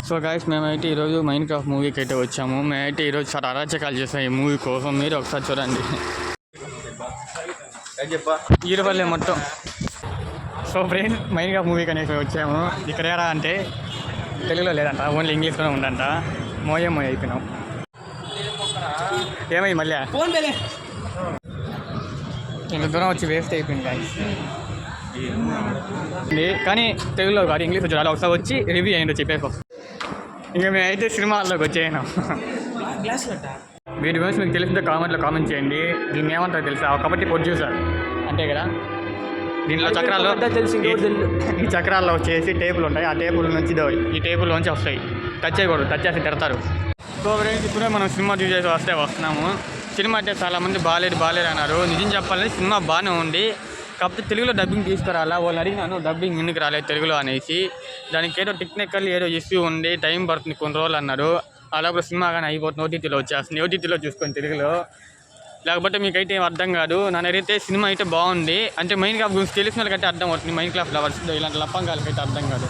So guys మేమైతే ఈరోజు mind craft మూవీకి అయితే వచ్చాము. మేమైతే ఈరోజు చాలా అరాచకాలు చేసాం ఈ మూవీ కోసం. మీరు ఒకసారి చూడండి. ఈరుపల్లె మొత్తం. సో ఫ్రెండ్స్ మైండ్ క్రాఫ్ట్ మూవీకి అనేసి వచ్చాము. ఇక్కడ ఎలా అంటే తెలుగులో లేదంట, ఓన్లీ ఇంగ్లీష్లోనే ఉందంట. మోయే అయిపోయినాం. ఏమైంది మళ్ళీ ఇంత దూరం వచ్చి వేస్ట్ అయిపోయింది గాయస్. కానీ తెలుగులో కాదు, ఇంగ్లీష్ వచ్చి అలా ఒకసారి వచ్చి రివ్యూ అయ్యిందో చెప్పేసి ఇంకా మేమైతే సినిమా హాల్లోకి వచ్చేయను. వీటి గురించి మీకు తెలిసిందో కామెంట్లో కామెంట్ చేయండి. దీన్ని ఏమంటారో తెలుసా? ఒకటి ప్రొడ్యూసర్ అంతే కదా. దీంట్లో చక్రాల్లో ఈ చక్రాల్లో వచ్చేసి టేబుల్ ఉంటాయి. ఆ టేబుల్ నుంచి ఈ టేబుల్ నుంచి వస్తాయి. టచ్ చేయకూడదు, టచ్ చేసి తిడతారు. సో ఫ్రెండ్స్ ఇప్పుడే మనం సినిమా చూసేసి వస్తున్నాము. సినిమా అయితే చాలామంది బాగాలేదు అన్నారు. నిజం చెప్పాలంటే సినిమా బాగానే ఉంది. కాకపోతే తెలుగులో డబ్బింగ్ తీసుకురాలా. వాళ్ళని అడిగినాను డబ్బింగ్ ఎందుకు రాలేదు తెలుగులో అనేసి. దానికి ఏదో టెక్నికల్ ఏదో ఇష్యూ ఉంది, టైం పడుతుంది కొన్ని రోజులు అన్నారు. అలాగే సినిమా కానీ అయిపోతుంది, ఓటీటీలో వచ్చేస్తుంది. ఓటీటీలో చూసుకొని తెలుగులో, లేకపోతే మీకైతే ఏం అర్థం కాదు. నన్నైతే సినిమా అయితే బాగుంది. అంటే మైండ్ క్రాఫ్ట్ గురించి తెలిసిన వాళ్ళకైతే అర్థం అవుతుంది. మైండ్ క్రాఫ్ట్ లవర్స్ ఇలాంటి లప్పంగాలకైతే అర్థం కాదు.